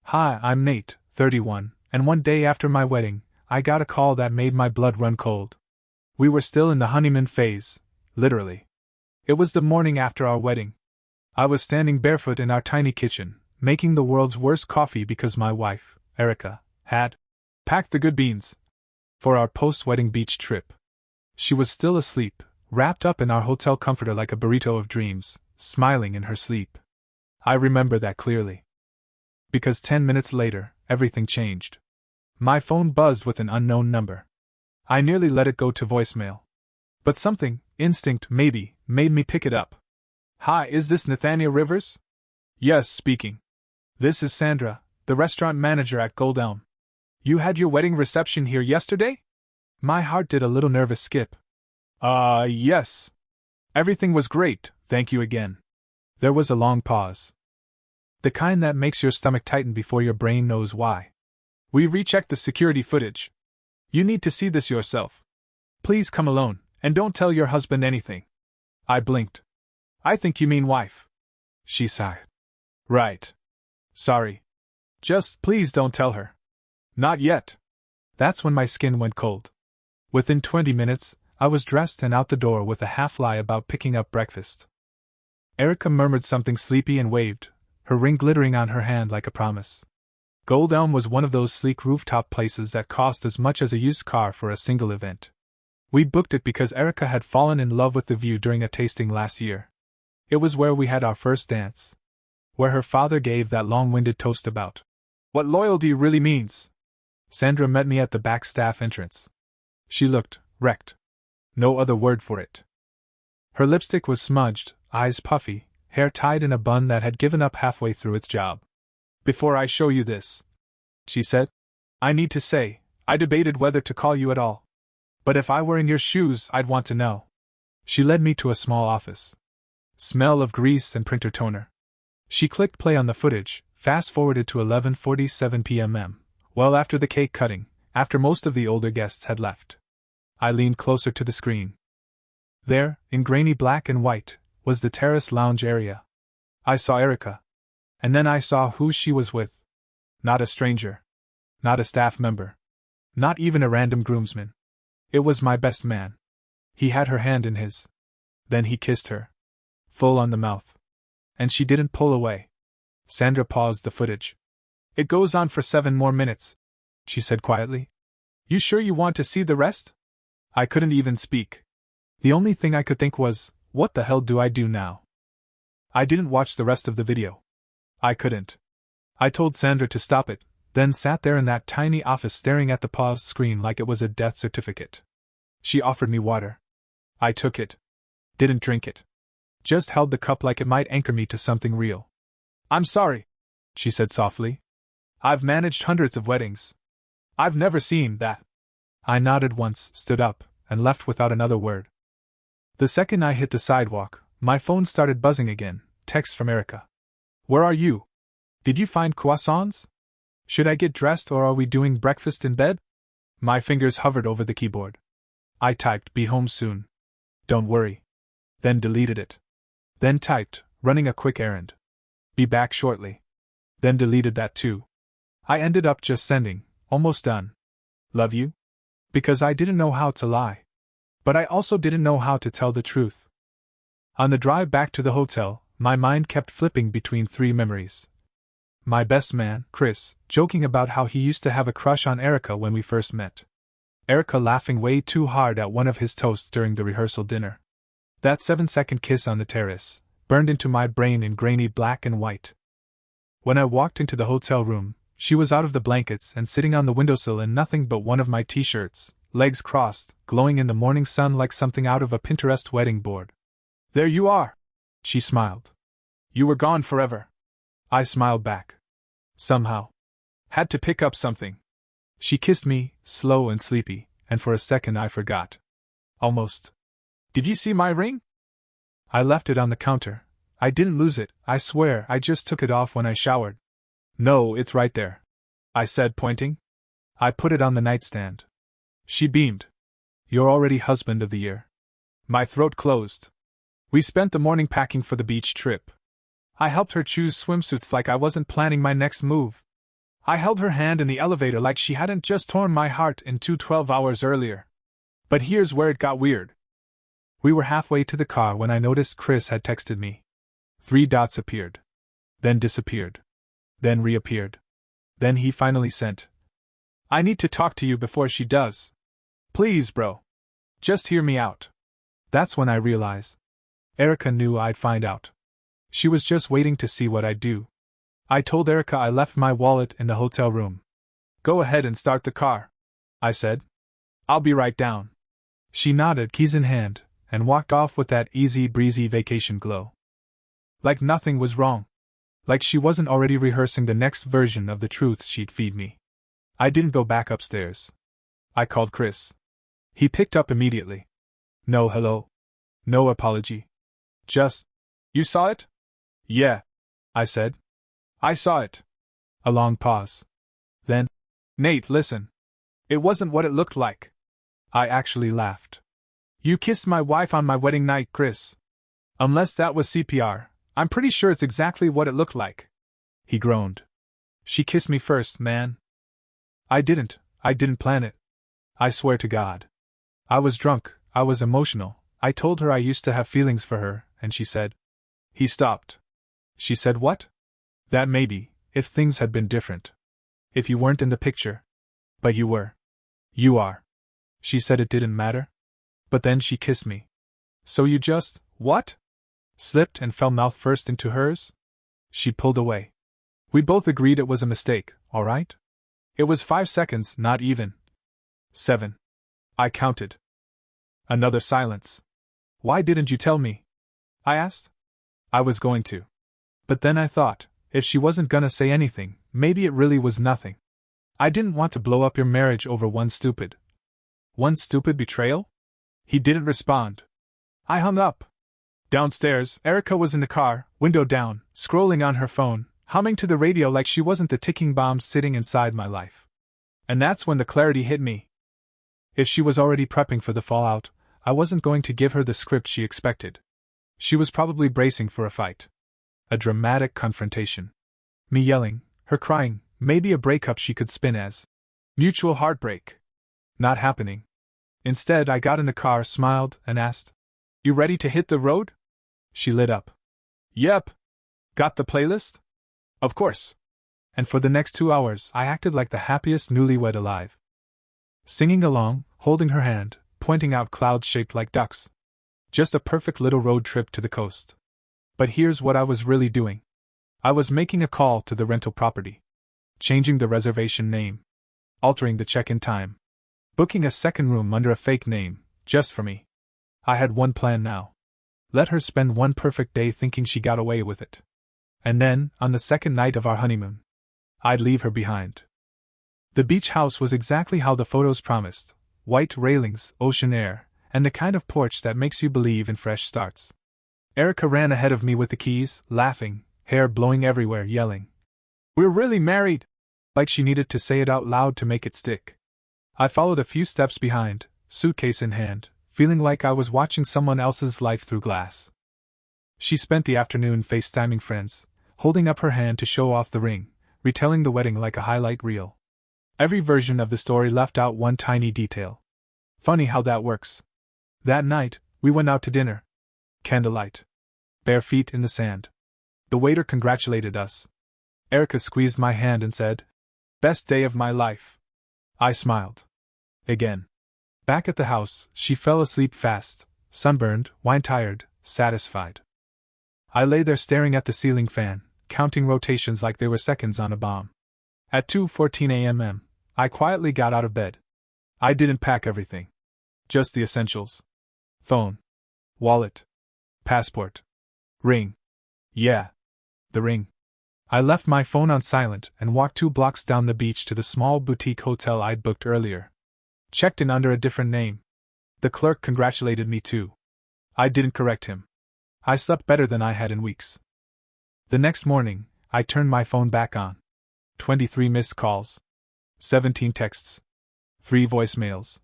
Hi, I'm Nate, 31, and one day after my wedding, I got a call that made my blood run cold. We were still in the honeymoon phase, literally. It was the morning after our wedding. I was standing barefoot in our tiny kitchen, making the world's worst coffee because my wife, Erica, had packed the good beans for our post-wedding beach trip. She was still asleep, wrapped up in our hotel comforter like a burrito of dreams, smiling in her sleep. I remember that clearly. Because 10 minutes later, everything changed. My phone buzzed with an unknown number. I nearly let it go to voicemail. But something, instinct maybe, made me pick it up. Hi, is this Nathaniel Rivers? Yes, speaking. This is Sandra, the restaurant manager at Gold Elm. You had your wedding reception here yesterday? My heart did a little nervous skip. Yes. Everything was great, thank you again. There was a long pause. The kind that makes your stomach tighten before your brain knows why. We rechecked the security footage. You need to see this yourself. Please come alone, and don't tell your husband anything. I blinked. I think you mean wife. She sighed. Right. Sorry. Just please don't tell her. Not yet. That's when my skin went cold. Within 20 minutes, I was dressed and out the door with a half-lie about picking up breakfast. Erica murmured something sleepy and waved, her ring glittering on her hand like a promise. Gold Elm was one of those sleek rooftop places that cost as much as a used car for a single event. We booked it because Erica had fallen in love with the view during a tasting last year. It was where we had our first dance. Where her father gave that long-winded toast about what loyalty really means. Sandra met me at the back staff entrance. She looked wrecked. No other word for it. Her lipstick was smudged, eyes puffy, hair tied in a bun that had given up halfway through its job. Before I show you this, she said, I need to say, I debated whether to call you at all. But if I were in your shoes, I'd want to know. She led me to a small office. Smell of grease and printer toner. She clicked play on the footage, fast-forwarded to 11:47 p.m. Well after the cake cutting, after most of the older guests had left. I leaned closer to the screen. There, in grainy black and white, was the terrace lounge area. I saw Erica. And then I saw who she was with. Not a stranger. Not a staff member. Not even a random groomsman. It was my best man. He had her hand in his. Then he kissed her. Full on the mouth. And she didn't pull away. Sandra paused the footage. It goes on for 7 more minutes, she said quietly. You sure you want to see the rest? I couldn't even speak. The only thing I could think was, what the hell do I do now? I didn't watch the rest of the video. I couldn't. I told Sandra to stop it, then sat there in that tiny office staring at the paused screen like it was a death certificate. She offered me water. I took it. Didn't drink it. Just held the cup like it might anchor me to something real. I'm sorry, she said softly. I've managed hundreds of weddings. I've never seen that. I nodded once, stood up, and left without another word. The second I hit the sidewalk, my phone started buzzing again, text from Erica. Where are you? Did you find croissants? Should I get dressed or are we doing breakfast in bed? My fingers hovered over the keyboard. I typed, be home soon. Don't worry. Then deleted it. Then typed, running a quick errand. Be back shortly. Then deleted that too. I ended up just sending, almost done. Love you? Because I didn't know how to lie. But I also didn't know how to tell the truth. On the drive back to the hotel, my mind kept flipping between 3 memories. My best man, Chris, joking about how he used to have a crush on Erica when we first met. Erica laughing way too hard at one of his toasts during the rehearsal dinner. That 7-second kiss on the terrace, burned into my brain in grainy black and white. When I walked into the hotel room, she was out of the blankets and sitting on the windowsill in nothing but one of my t-shirts, legs crossed, glowing in the morning sun like something out of a Pinterest wedding board. There you are! She smiled. You were gone forever. I smiled back. Somehow. Had to pick up something. She kissed me, slow and sleepy, and for a second I forgot. Almost. Did you see my ring? I left it on the counter. I didn't lose it, I swear, I just took it off when I showered. No, it's right there, I said, pointing. I put it on the nightstand. She beamed. You're already husband of the year. My throat closed. We spent the morning packing for the beach trip. I helped her choose swimsuits like I wasn't planning my next move. I held her hand in the elevator like she hadn't just torn my heart in two 12 hours earlier. But here's where it got weird. We were halfway to the car when I noticed Chris had texted me. 3 dots appeared. Then disappeared. Then reappeared. Then he finally sent, "I need to talk to you before she does. Please, bro. Just hear me out." That's when I realized. Erica knew I'd find out. She was just waiting to see what I'd do. I told Erica I left my wallet in the hotel room. "Go ahead and start the car," I said. "I'll be right down." She nodded, keys in hand, and walked off with that easy breezy vacation glow. Like nothing was wrong. Like she wasn't already rehearsing the next version of the truth she'd feed me. I didn't go back upstairs. I called Chris. He picked up immediately. No hello. No apology. Just, "You saw it?" "Yeah," I said. "I saw it." A long pause. Then, "Nate, listen. It wasn't what it looked like." I actually laughed. "You kissed my wife on my wedding night, Chris. Unless that was CPR, I'm pretty sure it's exactly what it looked like." He groaned. "She kissed me first, man." I didn't plan it. I swear to God. I was drunk, I was emotional. I told her I used to have feelings for her, and she said. He stopped. She said what? That maybe, if things had been different. If you weren't in the picture. But you were. You are. She said it didn't matter. But then she kissed me. So you just, what? Slipped and fell mouth first into hers? She pulled away. We both agreed it was a mistake, all right? It was 5 seconds, not even. 7. I counted. Another silence. Why didn't you tell me? I asked. I was going to. But then I thought, if she wasn't gonna say anything, maybe it really was nothing. I didn't want to blow up your marriage over one stupid betrayal? He didn't respond. I hung up. Downstairs, Erica was in the car, window down, scrolling on her phone, humming to the radio like she wasn't the ticking bomb sitting inside my life. And that's when the clarity hit me. If she was already prepping for the fallout, I wasn't going to give her the script she expected. She was probably bracing for a fight. A dramatic confrontation. Me yelling, her crying, maybe a breakup she could spin as mutual heartbreak. Not happening. Instead, I got in the car, smiled, and asked, "You ready to hit the road?" She lit up. Yep. Got the playlist? Of course. And for the next 2 hours, I acted like the happiest newlywed alive. Singing along, holding her hand, pointing out clouds shaped like ducks. Just a perfect little road trip to the coast. But here's what I was really doing. I was making a call to the rental property. Changing the reservation name. Altering the check-in time. Booking a second room under a fake name, just for me. I had one plan now. Let her spend one perfect day thinking she got away with it. And then, on the second night of our honeymoon, I'd leave her behind. The beach house was exactly how the photos promised. White railings, ocean air, and the kind of porch that makes you believe in fresh starts. Erica ran ahead of me with the keys, laughing, hair blowing everywhere, yelling, "We're really married!" Like she needed to say it out loud to make it stick. I followed a few steps behind, suitcase in hand, feeling like I was watching someone else's life through glass. She spent the afternoon FaceTiming friends, holding up her hand to show off the ring, retelling the wedding like a highlight reel. Every version of the story left out one tiny detail. Funny how that works. That night, we went out to dinner. Candlelight. Bare feet in the sand. The waiter congratulated us. Erica squeezed my hand and said, "Best day of my life." I smiled. Again. Back at the house, she fell asleep fast, sunburned, wine-tired, satisfied. I lay there staring at the ceiling fan, counting rotations like they were seconds on a bomb. At 2:14 a.m., I quietly got out of bed. I didn't pack everything. Just the essentials. Phone. Wallet. Passport. Ring. Yeah. The ring. I left my phone on silent and walked 2 blocks down the beach to the small boutique hotel I'd booked earlier. Checked in under a different name. The clerk congratulated me too. I didn't correct him. I slept better than I had in weeks. The next morning, I turned my phone back on. 23 missed calls. 17 texts. 3 voicemails.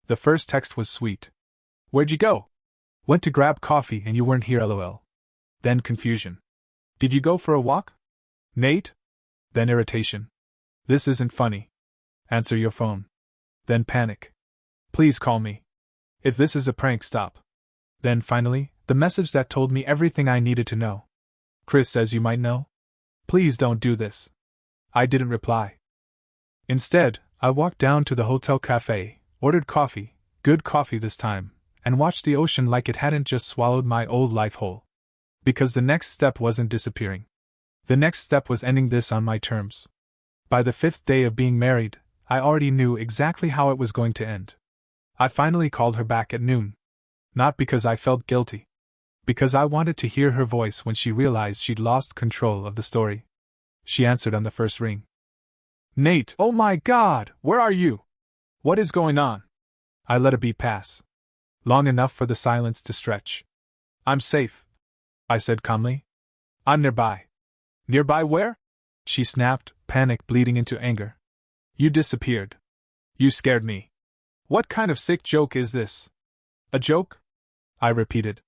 The first text was sweet. "Where'd you go?" "Went to grab coffee and you weren't here, lol." Then confusion. "Did you go for a walk?" "Nate?" Then irritation. This isn't funny. Answer your phone. Then panic. Please call me. If this is a prank, stop. Then finally, the message that told me everything I needed to know. Chris says you might know. Please don't do this. I didn't reply. Instead, I walked down to the hotel cafe, ordered coffee, good coffee this time, and watched the ocean like it hadn't just swallowed my old life whole. Because the next step wasn't disappearing. The next step was ending this on my terms. By the 5th day of being married, I already knew exactly how it was going to end. I finally called her back at noon. Not because I felt guilty. Because I wanted to hear her voice when she realized she'd lost control of the story. She answered on the first ring. Nate, oh my God, where are you? What is going on? I let a beat pass. Long enough for the silence to stretch. I'm safe, I said calmly. I'm nearby. Nearby where? She snapped, panic bleeding into anger. You disappeared. You scared me. What kind of sick joke is this? A joke? I repeated.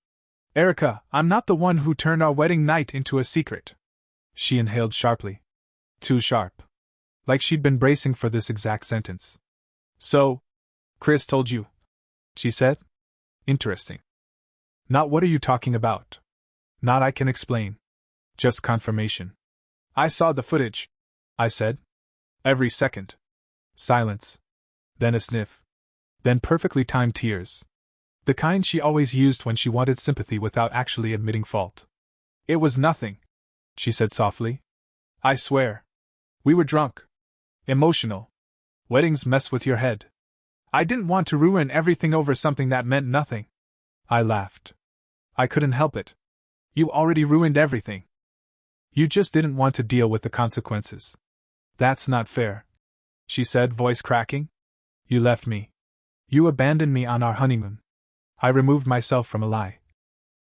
Erica, I'm not the one who turned our wedding night into a secret. She inhaled sharply. Too sharp. Like she'd been bracing for this exact sentence. So, Chris told you, she said. Interesting. Not what are you talking about? Not I can explain. Just confirmation. I saw the footage, I said. Every second. Silence. Then a sniff. Then perfectly timed tears. The kind she always used when she wanted sympathy without actually admitting fault. It was nothing, she said softly. I swear. We were drunk. Emotional. Weddings mess with your head. I didn't want to ruin everything over something that meant nothing. I laughed. I couldn't help it. You already ruined everything. You just didn't want to deal with the consequences. That's not fair, she said, voice cracking. You left me. You abandoned me on our honeymoon. I removed myself from a lie.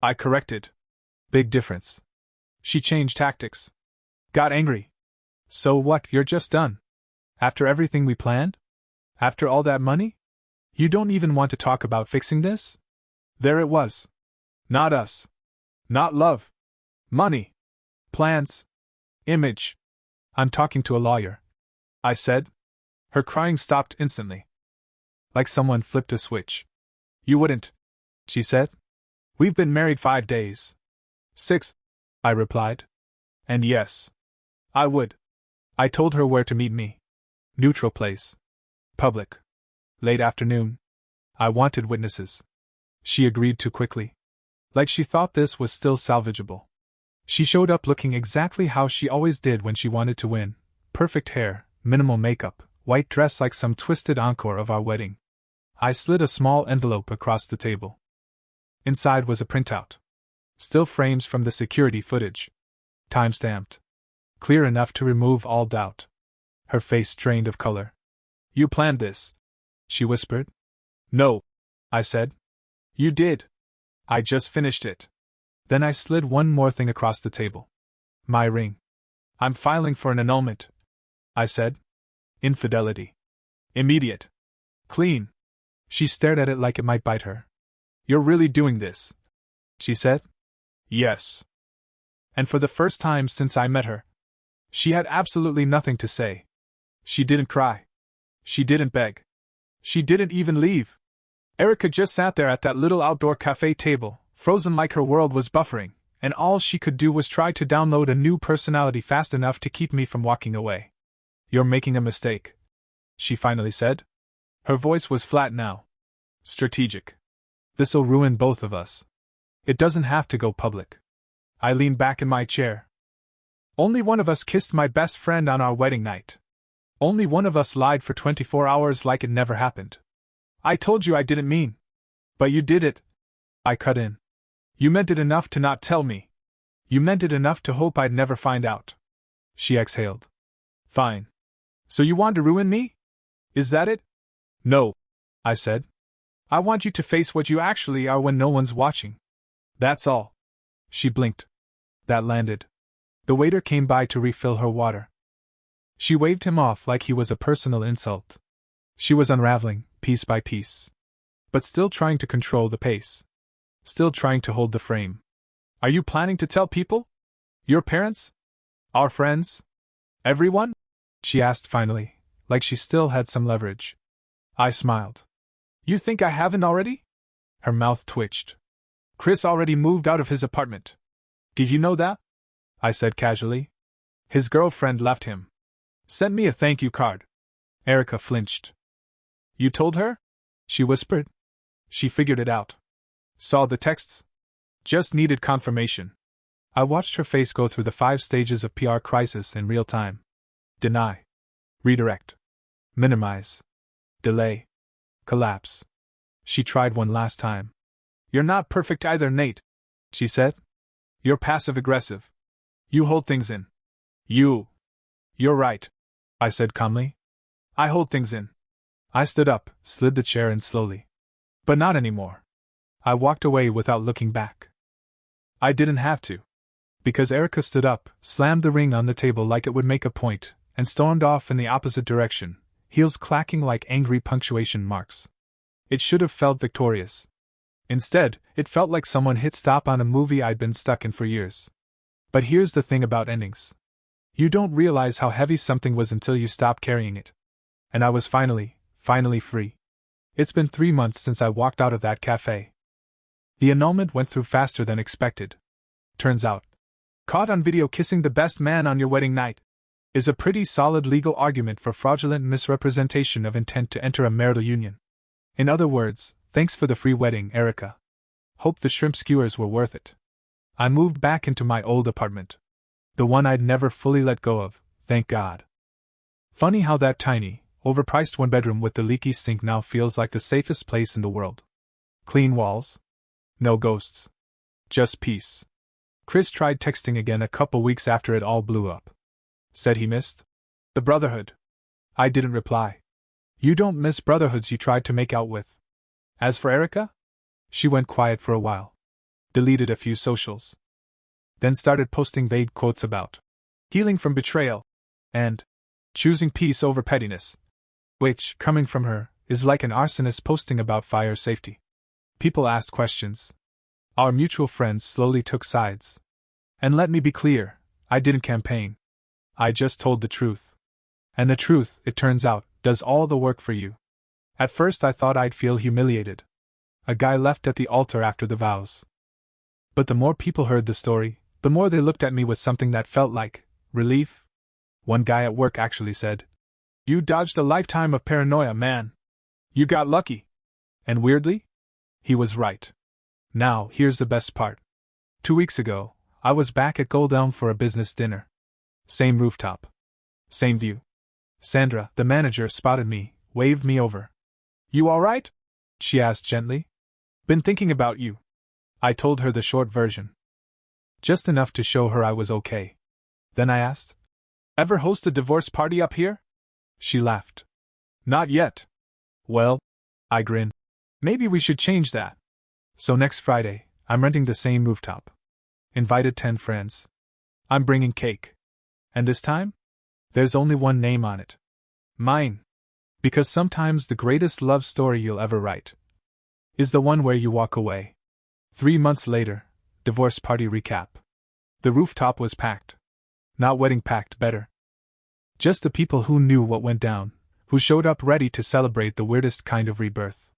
I corrected. Big difference. She changed tactics. Got angry. So what, you're just done? After everything we planned? After all that money? You don't even want to talk about fixing this? There it was. Not us. Not love. Money. Plans. Image. I'm talking to a lawyer, I said. Her crying stopped instantly. Like someone flipped a switch. You wouldn't, she said. We've been married 5 days. 6, I replied. And yes, I would. I told her where to meet me. Neutral place. Public. Late afternoon. I wanted witnesses. She agreed too quickly. Like she thought this was still salvageable. She showed up looking exactly how she always did when she wanted to win. Perfect hair, minimal makeup, white dress like some twisted encore of our wedding. I slid a small envelope across the table. Inside was a printout. Still frames from the security footage. Time-stamped. Clear enough to remove all doubt. Her face drained of color. You planned this, she whispered. No, I said. You did. I just finished it. Then I slid one more thing across the table. My ring. I'm filing for an annulment, I said. Infidelity. Immediate. Clean. She stared at it like it might bite her. You're really doing this, she said. Yes. And for the first time since I met her, she had absolutely nothing to say. She didn't cry. She didn't beg. She didn't even leave. Erica just sat there at that little outdoor cafe table, frozen like her world was buffering, and all she could do was try to download a new personality fast enough to keep me from walking away. You're making a mistake, she finally said. Her voice was flat now. Strategic. This'll ruin both of us. It doesn't have to go public. I leaned back in my chair. Only one of us kissed my best friend on our wedding night. Only one of us lied for 24 hours like it never happened. I told you I didn't mean. But you did it. I cut in. You meant it enough to not tell me. You meant it enough to hope I'd never find out. She exhaled. Fine. So you want to ruin me? Is that it? No, I said. I want you to face what you actually are when no one's watching. That's all. She blinked. That landed. The waiter came by to refill her water. She waved him off like he was a personal insult. She was unraveling, piece by piece. But still trying to control the pace. Still trying to hold the frame. Are you planning to tell people? Your parents? Our friends? Everyone? she asked finally, like she still had some leverage. I smiled. You think I haven't already? Her mouth twitched. Chris already moved out of his apartment. Did you know that? I said casually. His girlfriend left him. Sent me a thank you card. Erica flinched. You told her? She whispered. She figured it out. Saw the texts? Just needed confirmation. I watched her face go through the 5 stages of PR crisis in real time. Deny. Redirect. Minimize. Delay. Collapse. She tried one last time. You're not perfect either, Nate, she said. You're passive-aggressive. You hold things in. You're right, I said calmly. I hold things in. I stood up, slid the chair in slowly. But not anymore. I walked away without looking back. I didn't have to. Because Erica stood up, slammed the ring on the table like it would make a point, and stormed off in the opposite direction, heels clacking like angry punctuation marks. It should have felt victorious. Instead, it felt like someone hit stop on a movie I'd been stuck in for years. But here's the thing about endings. You don't realize how heavy something was until you stop carrying it. And I was finally free. It's been 3 months since I walked out of that cafe. The annulment went through faster than expected. Turns out, caught on video kissing the best man on your wedding night is a pretty solid legal argument for fraudulent misrepresentation of intent to enter a marital union. In other words, thanks for the free wedding, Erica. Hope the shrimp skewers were worth it. I moved back into my old apartment. The one I'd never fully let go of, thank God. Funny how that tiny, overpriced 1-bedroom with the leaky sink now feels like the safest place in the world. Clean walls. No ghosts. Just peace. Chris tried texting again a couple weeks after it all blew up. Said he missed the brotherhood. I didn't reply. You don't miss brotherhoods you tried to make out with. As for Erica? She went quiet for a while. Deleted a few socials. Then started posting vague quotes about healing from betrayal and choosing peace over pettiness, which, coming from her, is like an arsonist posting about fire safety. People asked questions. Our mutual friends slowly took sides. And let me be clear, I didn't campaign. I just told the truth. And the truth, it turns out, does all the work for you. At first I thought I'd feel humiliated. A guy left at the altar after the vows. But the more people heard the story, the more they looked at me with something that felt like relief. One guy at work actually said, "You dodged a lifetime of paranoia, man. You got lucky." And weirdly, he was right. Now, here's the best part. 2 weeks ago, I was back at Gold Elm for a business dinner. Same rooftop. Same view. Sandra, the manager, spotted me, waved me over. "You all right?" she asked gently. "Been thinking about you." I told her the short version. Just enough to show her I was okay. Then I asked, "Ever host a divorce party up here?" She laughed. "Not yet." "Well," I grinned, "maybe we should change that." So next Friday, I'm renting the same rooftop. Invited 10 friends. I'm bringing cake. And this time? There's only one name on it. Mine. Because sometimes the greatest love story you'll ever write is the one where you walk away. 3 months later, divorce party recap. The rooftop was packed. Not wedding packed, better. Just the people who knew what went down, who showed up ready to celebrate the weirdest kind of rebirth.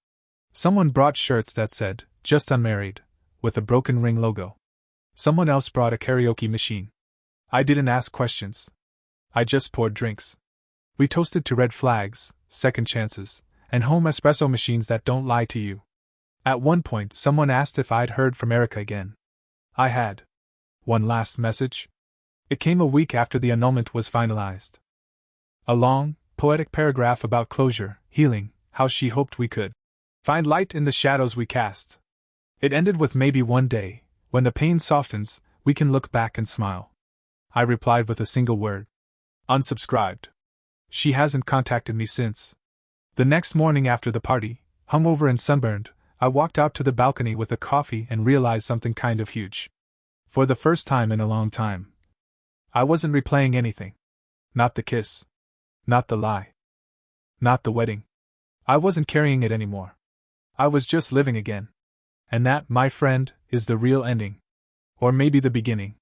Someone brought shirts that said, "Just unmarried," with a broken ring logo. Someone else brought a karaoke machine. I didn't ask questions. I just poured drinks. We toasted to red flags, second chances, and home espresso machines that don't lie to you. At one point, someone asked if I'd heard from Erica again. I had. One last message. It came a week after the annulment was finalized. A long, poetic paragraph about closure, healing, how she hoped we could find light in the shadows we cast. It ended with maybe one day, when the pain softens, we can look back and smile. I replied with a single word. Unsubscribed. She hasn't contacted me since. The next morning after the party, hungover and sunburned, I walked out to the balcony with a coffee and realized something kind of huge. For the first time in a long time, I wasn't replaying anything. Not the kiss. Not the lie. Not the wedding. I wasn't carrying it anymore. I was just living again. And that, my friend, is the real ending. Or maybe the beginning.